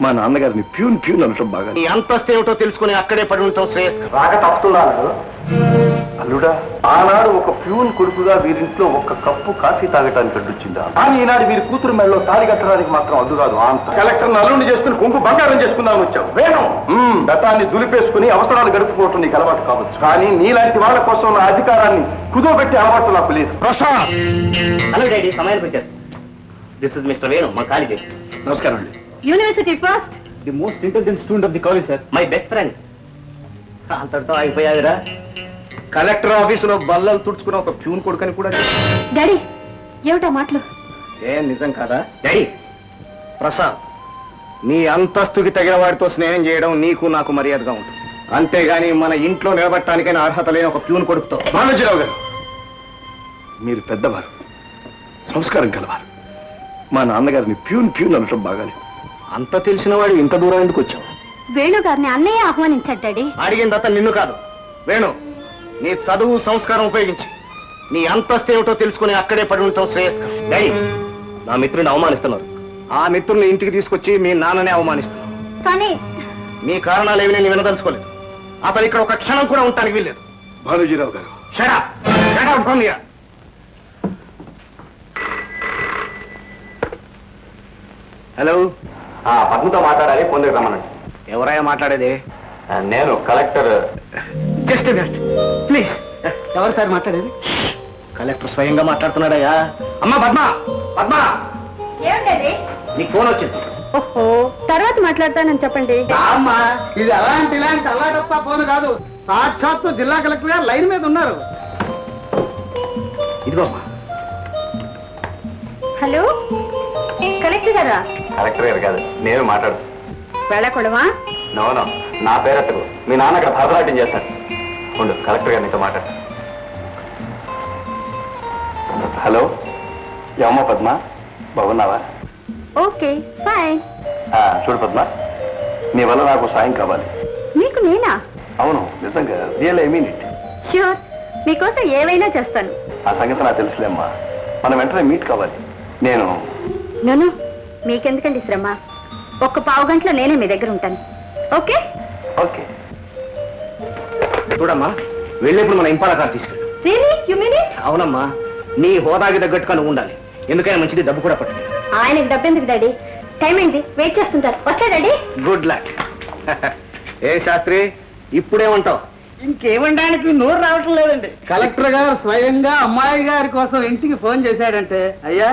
మా నాన్నగారిని peon peon అనటం బాగా. నీ అంతస్తు ఏమిటో తెలుసుకుని అక్కడే పడి ఉంటాం శ్రేయస్కరం. రాక తప్పుతున్నాను అల్లుడా. ఆనాడు ఒక ప్యూన్ కొడుకుగా వీరింట్లో ఒక్క కప్పు కాఫీ తాగటానికి అడ్డొచ్చిందా? కానీ ఈనాడు వీరి కూతురు మెడలో తాళి కట్టడానికి మాత్రం అడ్డు కాదు. అంత కలెక్టర్ అల్లుడిని చేసుకుని కుంకు బంగారం చేసుకుందామని వచ్చావు. వేణు గతాన్ని దులిపేసుకుని అవసరాలు గడుపుకోవటం నీకు అలవాటు కావచ్చు, కానీ నీలాంటి వాళ్ళ కోసం నా అధికారాన్ని కుదోబెట్టే అలవాటు నాకు లేదు. ప్రసాద్, హలో డాడీ, సమయానికి వచ్చారు. దిస్ ఇస్ మిస్టర్ వేణు, మా కాలేజీ. నమస్కారం అండి. University first, the most intelligent student of the college sir. My best friend. అంతటితో అయిపోయాదిరా. కలెక్టర్ ఆఫీసులో బల్లలు తుడుచుకున్న ఒక ప్యూన్ కొడుకని కూడా. డాడీ ఏమిటా మాటలు? ఏం నిజం కాదా? డాడీ, ప్రసాద్, నీ అంతస్తుకి తగిన వాడితో స్నేహం చేయడం నీకు నాకు మర్యాదగా ఉంటుంది. అంతేగాని మన ఇంట్లో నిలబట్టడానికైనా అర్హత లేని ఒక ప్యూన్ కొడుకుతో. బాలాజీరావు గారు, మీరు పెద్దవారు, సంస్కారం కలవారు. మా నాన్నగారిని ప్యూన్ ప్యూన్ అనటం బాగాలేదు. అంత తెలిసిన వాడు ఇంత దూరం ఎందుకు వచ్చావు? వేణు గారిని అన్నయ్య ఆహ్వానించాడు డాడీ. అడిగింది అతను నిన్ను కాదు. వేణు, నీ చదువు సంస్కారం ఉపయోగించి నీ అంతస్తు ఏమిటో తెలుసుకుని అక్కడే పడి ఉంటాం శ్రేయస్కరం. డాడీ, నా మిత్రుని అవమానిస్తున్నారు. ఆ మిత్రుల్ని ఇంటికి తీసుకొచ్చి మీ నాన్ననే అవమానిస్తున్నావు. కానీ మీ కారణాలు ఏమి నేను వినదలుచుకోలేదు. అతను ఇక్కడ ఒక క్షణం కూడా ఉండటానికి వీల్లేదు. బాలాజీరావు గారు, Shut up! Shut up from here! Hello. పద్మతో మాట్లాడాలి, పొందుకు రమ్మనండి. ఎవరైనా మాట్లాడేది? నేను కలెక్టర్. Just minute please. ఎవరు సార్ మాట్లాడేది? కలెక్టర్ స్వయంగా మాట్లాడుతున్నాడయ్యా. అమ్మా పద్మ, పద్మ, ఏమిటది? నీకు ఫోన్ వచ్చింది. ఓహో, తర్వాత మాట్లాడతానని చెప్పండి. అమ్మా, ఇది అలాంటి ఇలాంటి అల్లాటప్ప ఫోన్ కాదు. సాక్షాత్తు జిల్లా కలెక్టర్ గారు లైన్ మీద ఉన్నారు. ఇదిగో అమ్మా. హలో, కలెక్టర్ గారా? కలెక్టర్ గారు కాదు, నేను మాట్లాడు. వెళ్ళకూడవా? నోనో, నా పేరెత్తకు. మీ నాన్న అక్కడ భరతనాట్యం చేస్తాడు. ఉండు, కలెక్టర్ గారు నీతో మాట్లాడు. హలో, ఏమమ్మా పద్మ, బాగున్నావా? Okay fine. చూడు పద్మ, నీ వల్ల నాకు సాయం కావాలి. మీకు నేనా? అవును, నిజంగా, real I mean it. Sure, మీకోసం ఏవైనా చేస్తాను. ఆ సంగతి నాకు తెలుసులేమ్మా. మనం వెంటనే మీట్ కావాలి. నేను నన్ను మీకెందుకండి శ్రమ? ఒక్క పావు గంటలో నేనే మీ దగ్గర ఉంటాను. Okay okay. చూడమ్మా, వెళ్ళేప్పుడు మన ఇంపాల కార్ తీసుకెళ్ళు. Really you mean it? అవునమ్మా, నీ హోదాకి తగ్గట్టుగా నువ్వు ఉండాలి. ఎందుకైనా మంచిది, డబ్బు కూడా పట్టు. ఆయనకి డబ్బెందుకు డాడీ? టైం అయింది, వెయిట్ చేస్తుంటారు. వస్తా డాడీ. Good luck. ఏ శాస్త్రి, ఇప్పుడేమంటావు? ఇంకేమనడానికి నోరు రావటం లేదండి. కలెక్టర్ గారు స్వయంగా అమ్మాయి గారి కోసం ఇంటికి ఫోన్ చేశాడంటే, అయ్యా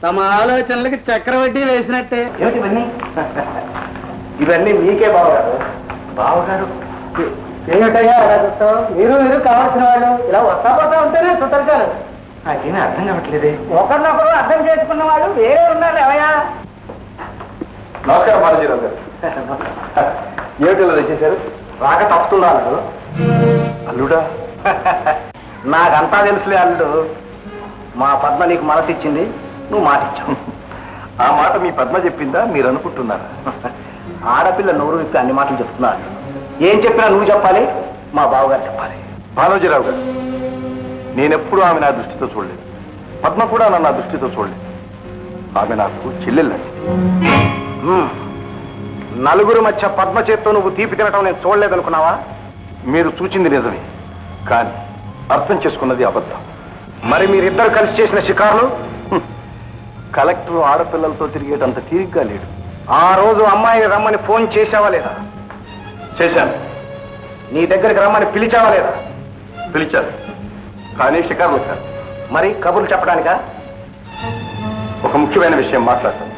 తమ ఆలోచనలకి చక్రవడ్డీ వేసినట్టే. ఇవన్నీ ఇవన్నీ మీకే బావగారు. బావగారు ఏమిటయ్యా అలా చూస్తావు? మీరు కావాల్సిన వాళ్ళు ఇలా వస్తా పోతా ఉంటేనే చుట్టరికారు. నాకేమీ అర్థం కావట్లేదే. ఒకరినొకరు అర్థం చేసుకున్న వాళ్ళు వేరే ఉన్నారు ఎవయా. నమస్కారం బాలాజీరావు గారు. ఏమిటి ఇలా తెచ్చేశారు? రాక తప్పుతుందా అల్లుడు? అల్లుడా? నాకంతా తెలుసులే అల్లుడు. మా పద్మ నీకు మనసు ఇచ్చింది, నువ్వు మాట ఇచ్చావు. ఆ మాట మీ పద్మ చెప్పిందా, మీరు అనుకుంటున్నారా? ఆడపిల్ల నోరు విప్పి అన్ని మాటలు చెప్తున్నాడు. ఏం చెప్పినా నువ్వు చెప్పాలి, మా బావగారు చెప్పాలి. బాలాజీరావు గారు, నేనెప్పుడు ఆమె నా దృష్టితో చూడలేదు. పద్మ కూడా నన్ను నా దృష్టితో చూడలేదు. ఆమె నాకు చెల్లెళ్ళండి. నలుగురు మధ్య పద్మ చేత్తో నువ్వు తీపి తినటం నేను చూడలేదనుకున్నావా? మీరు చూచింది నిజమే, కానీ అర్థం చేసుకున్నది అబద్ధం. మరి మీరిద్దరు కలిసి చేసిన షికారులు? కలెక్టర్ ఆడపిల్లలతో తిరిగేటంత తీరిగ్గా లేడు. ఆ రోజు అమ్మాయిని రమ్మని ఫోన్ చేశావా లేదా? చేశాను. నీ దగ్గరికి రమ్మని పిలిచావా లేదా? పిలిచారు, కానీ షికారులు కాదు. మరి కబుర్లు చెప్పడానికా? ఒక ముఖ్యమైన విషయం మాట్లాడతాను.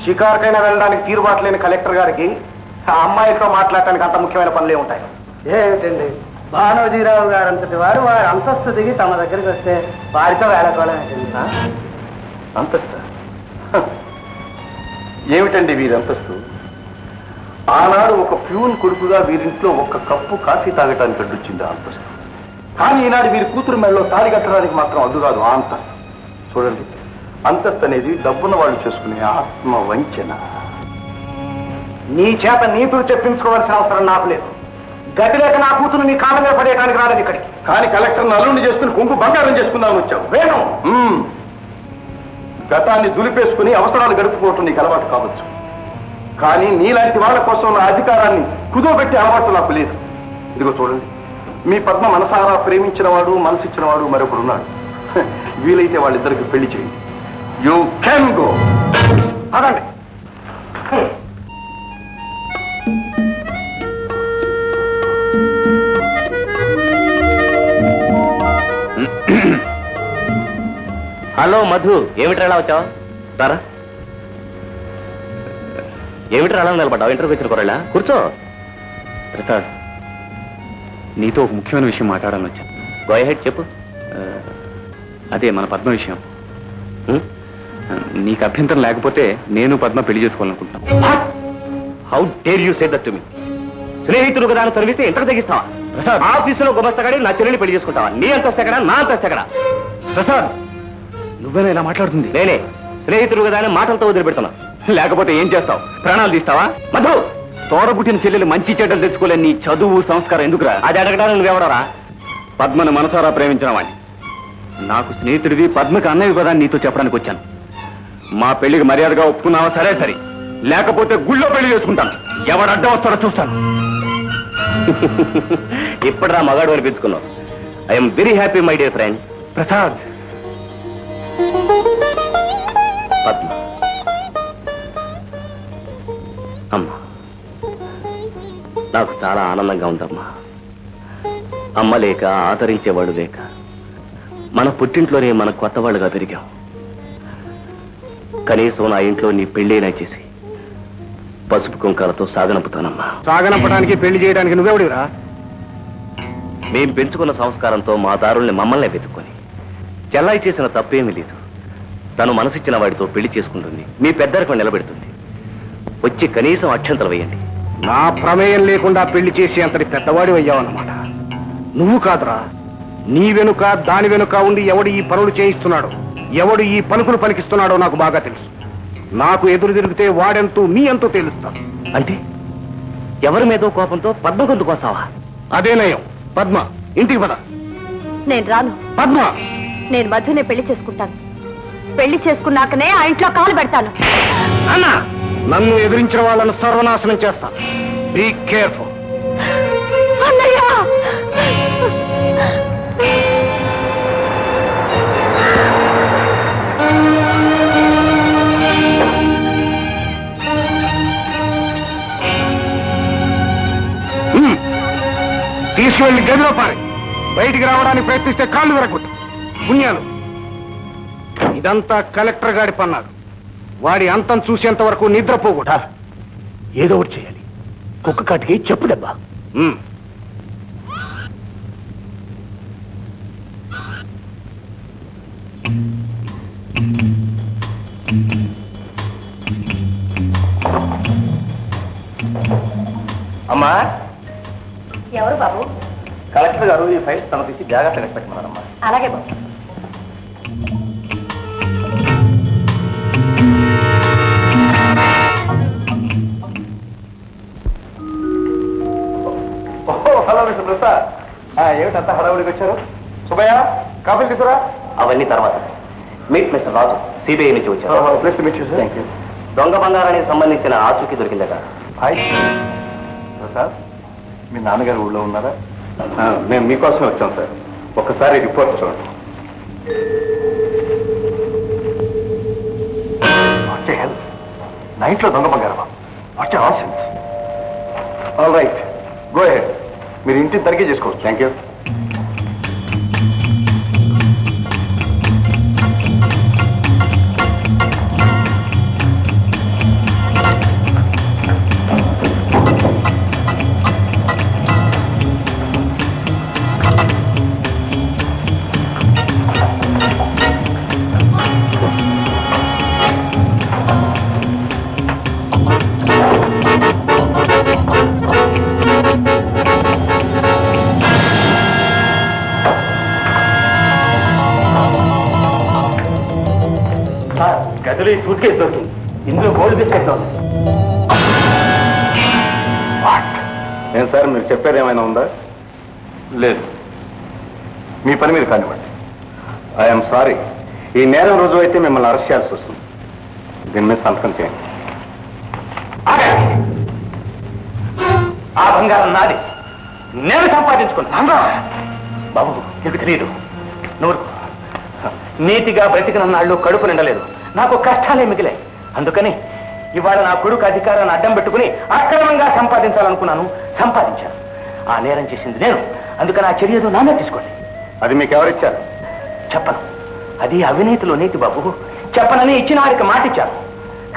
షికారుకైనా వెళ్ళడానికి తీరుబాటు లేని కలెక్టర్ గారికి ఆ అమ్మాయితో మాట్లాడటానికి అంత ముఖ్యమైన పనులే ఉంటాయి. ఏమిటండి, భానోజీరావు గారు అంతటి వారు వారి అంతస్తు దిగి తమ దగ్గరికి వస్తే వారితో వేళకోవడం ఏంటండి? అంతస్తు ఏమిటండి వీరి అంతస్తు? ఆనాడు ఒక ప్యూన్ కొడుకుగా వీరింట్లో ఒక్క కప్పు కాఫీ తాగటానికి అడ్డొచ్చింది ఆ అంతస్తు. కానీ ఈనాడు వీరి కూతురు మెడలో తాళి కట్టడానికి మాత్రం అడ్డు కాదు ఆ అంతస్తు. చూడండి, అంతస్తు అనేది డబ్బున్న వాళ్ళు చేసుకునే ఆత్మ వంచన. నీ చేత నీతులు చెప్పించుకోవాల్సిన అవసరం నాకు లేదు. గతి లేక నా కూతురు నీ కాళ్ళ మీద పడేయడానికి రాలేదు ఇక్కడికి. కానీ కలెక్టర్ అల్లుడిని చేసుకుని కుంకు బంగారం చేసుకుందామని వచ్చావు. వేణు, గతాన్ని దులిపేసుకుని అవసరాలు గడుపుకోవటం నీకు అలవాటు కావచ్చు, కానీ నీలాంటి వాళ్ళ కోసం నా అధికారాన్ని కుదోబెట్టే అలవాటు నాకు లేదు. ఇదిగో చూడండి, మీ పద్మ మనసారా ప్రేమించిన వాడు, మనసిచ్చిన వాడు మరొకడు ఉన్నాడు. వీలైతే వాళ్ళిద్దరికి పెళ్లి చేయండి. You can go. అదండి. హలో మధు, ఏమిట్రా అలా వచ్చావు? రారా. ఏమిట్రా అలా నిలబడ్డావు? ఇంటర్వ్యూ వచ్చిన కొరలా కూర్చో. ప్రసాద్, నీతో ఒక ముఖ్యమైన విషయం మాట్లాడాలని వచ్చాను. గో హెడ్, చెప్పు. అదే మన పద్మ విషయం. నీకు అభ్యంతరం లేకపోతే నేను పద్మ పెళ్లి చేసుకోవాలనుకుంటున్నాను. How dare you say that to me? స్నేహితులు కదా సర్వీస్తే ఎంత తగ్గిస్తావా? ప్రసాద్, ఆఫీసులో గుమస్తగాడి నా చెల్లిని పెళ్లి చేసుకుంటావా? నీ అంతస్తు ఎక్కడా, నా అంతస్తు ఎక్కడా? ప్రసాద్, నువ్వేనా ఇలా మాట్లాడుతుంది? నేనే స్నేహితులు కదా అని మాటలతో వదిలిపెడుతున్నా. లేకపోతే ఏం చేస్తావు? ప్రాణాలు తీస్తావా? మధు, తోడబుట్టిన చెల్లెలు మంచి చెడ్డలు తెచ్చుకోలే నీ చదువు సంస్కారం ఎందుకురా? అది అడగడానికి నువ్వెవడరా? పద్మను మనసారా ప్రేమించిన వాణ్ణి. నాకు స్నేహితుడివి, పద్మకి అన్నయ్య కదా నీతో చెప్పడానికి వచ్చాను. మా పెళ్లికి మర్యాదగా ఒప్పుకున్నావా? సరే సరే, లేకపోతే గుళ్ళో పెళ్లి చేసుకుంటాను. ఎవడు అడ్డం వస్తాడో చూస్తాను. ఇప్పుడురా మగాడు అనిపించుకున్నావు. I'm very happy my dear friend. Prasad, Padma, అమ్మా, నాకు చాలా ఆనందంగా ఉందమ్మా. అమ్మ లేక, ఆదరించేవాడు లేక, మన పుట్టింట్లోనే మన కొత్త వాళ్ళుగా పెరిగాం. కనీసం నా ఇంట్లో నీ పెళ్ళైనా చేసి పసుపు కుంకాలతో సాగనంపుతానమ్మా. సాగనంపడానికి పెళ్లి చేయడానికి నువ్వెవడిరా? మేం పెంచుకున్న సంస్కారంతో మా దారుల్ని మమ్మల్ని వెతుక్కొని చెల్లాయి చేసిన తప్పేమీ లేదు. తను మనసిచ్చిన వాడితో పెళ్లి చేసుకుంటుంది, మీ పెద్దరికం నిలబెడుతుంది. వచ్చి కనీసం అక్షంతలు వేయండి. నా ప్రమేయం లేకుండా పెళ్లి చేసి అంతటి పెద్దవాడి అయ్యావన్నమాట. నువ్వు కాదురా, నీ వెనుక దాని వెనుక ఉండి ఎవడు ఈ పనులు చేయిస్తున్నాడో, ఎవడు ఈ పలుకులు పలికిస్తున్నాడో నాకు బాగా తెలుసు. నాకు ఎదురు తిరిగితే వాడెంతో మీ ఎంతో తెలుస్తాను. అంటే ఎవరి మీదో కోపంతో పద్మ గొంతుకు వస్తావా? అదే నయం. పద్మ, ఇంటికి పద. నేను రాను. పద్మ, నేను మధునే పెళ్లి చేసుకుంటాను. పెళ్లి చేసుకున్నాకనే ఆ ఇంట్లో కాలు పెడతాను. అన్న, నన్ను ఎదిరించిన వాళ్ళను సర్వనాశనం చేస్తా. Be careful. అన్నయ్య! తీసుకెళ్లి గదిలో పారి. బయటికి రావడానికి ప్రయత్నిస్తే కాళ్ళు విరగొట్టు. పుణ్యాలు. ఇదంతా కలెక్టర్ గారి పన్నారు. వాడి అంతం చూసేంత వరకు నిద్రపోకూడదు. ఏదో ఒకటి చేయాలి. కుక్క కాటికి చెప్పు దెబ్బ. అమ్మా, ఎవరు బాబు? కలెక్టర్ గారు ఈ ఫైల్స్ తమ తీసి జాగ్రత్తగా పెట్టమన్నారమ్మా. అలాగే బాబు. హలో మిస్టర్ ప్రసాద్, ఏమిటంతా హడావుడికి వచ్చారు? సుబ్బయ్య, కాఫీ తీసుకురా. అవన్నీ తర్వాత. మీట్ మిస్టర్ రాజు, సిబిఐ నుంచి వచ్చారు. Please meet you, sir. Thank you. దొంగ బంగారానికి సంబంధించిన ఆచూకీ దొరికిందట. హాయ్ ప్రసాద్, మీ నాన్నగారు ఊళ్ళో ఉన్నారా? మేము మీకోసమే వచ్చాం సార్. ఒక్కసారి రిపోర్ట్ చూడండి. నా ఇంట్లో దొంగ బంగారమా? What all sense. All right, go ahead. మీరు ఇంటిని తనిఖీ చేసుకోవచ్చు. Thank you. గదిలో ఈ సూట్ కేసు దొరికింది. ఇందులో గోల్డ్ బిస్కెట్ ఉంది. ఏం సార్, మీరు చెప్పేది ఏమైనా ఉందా? లేదు. మీ పని మీరు కానివ్వండి. I'm sorry. ఈ నేరం రుజువు అయితే మిమ్మల్ని అరెస్ట్ చేయాల్సి వస్తుంది. దీని మీద సంతకం చేయండి. ఆగండి. ఆ బంగారం నాది, నేను సంపాదించుకున్నా. బాబు నీకు తెలియదు, నువ్వు నీతిగా బ్రతికినన్నాళ్ళు కడుపు నిండలేదు, నాకు కష్టాలే మిగిలాయి. అందుకని ఇవాళ నా కొడుకు అధికారాన్ని అడ్డం పెట్టుకుని అక్రమంగా సంపాదించాలనుకున్నాను, సంపాదించాను. ఆ నేరం చేసింది నేను, అందుకని ఆ చర్యలు నామే తీసుకోండి. అది మీకు ఎవరిచ్చారు? చెప్పను, అది అవినీతిలో నీతి బాబు. చెప్పనని ఇచ్చిన వారికి మాట ఇచ్చాను,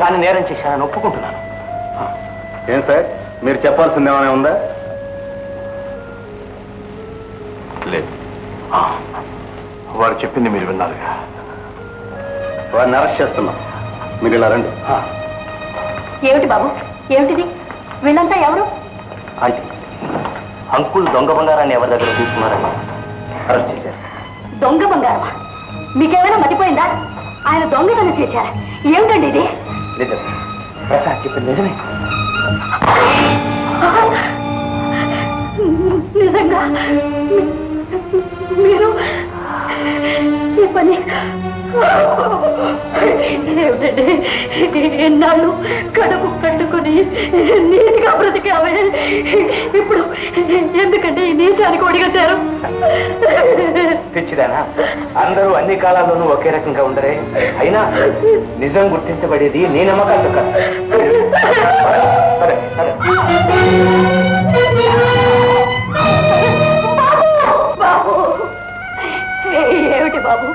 కానీ నేరం చేశానని ఒప్పుకుంటున్నాను. ఏం సార్, మీరు చెప్పాల్సింది ఏమైనా ఉందా? లేదు. వారు చెప్పింది మీరు విన్నారుగా. వారిని అరెస్ట్ చేస్తున్నాం, మీరు ఇలా రండి. ఏమిటి బాబు, ఏమిటిది? వీళ్ళంతా ఎవరు? ఆంటీ, అంకుల్ దొంగ బంగారాన్ని ఎవరి దగ్గర తీసుకున్నారని అరెస్ట్ చేశారు. దొంగ బంగారమా? మీకేమైనా మతిపోయిందా? ఆయన దొంగతనం చేశారా? ఏమిటండి ఇది? నిజం, ప్రసాద్ చెప్పింది నిజమే. నిజంగా మీరు ఈ పని ఏమిటండి? ఎన్నాళ్ళు కడుపు కట్టుకుని నీటిగా బ్రతికావే, ఇప్పుడు ఎందుకంటే ఈ నీచానికి ఒడిగట్టారు? తెచ్చిదానా, అందరూ అన్ని కాలాల్లోనూ ఒకే రకంగా ఉండరే. అయినా నిజం గుర్తించబడేది నీ నమ్మకాలు కాదు. సరే సరే. బాబు, ఏమిటి బాబు,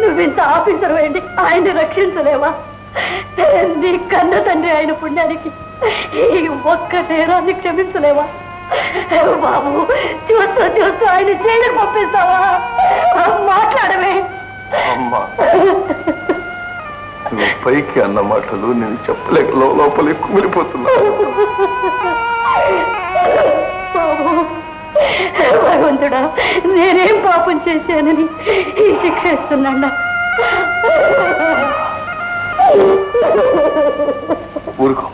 నువ్వింత ఆఫీసర్ వేయండి, ఆయన్ని రక్షించలేవా? నీ కన్న తండ్రి ఆయన పుణ్యానికి ఈ ఒక్క నేరాన్ని క్షమించలేవా బాబు? చూస్తూ చూస్తూ ఆయన జైలుకు పంపిస్తావా? మాట్లాడమే. అమ్మా, నువ్వు పైకి అన్న మాటలు నేను చెప్పలేక లోపల కుమిలిపోతున్నా. బాబు, భగవంతుడా, నేనేం పాపం చేశానని ఈ శిక్ష ఇస్తున్నాడా? ఊరుకో.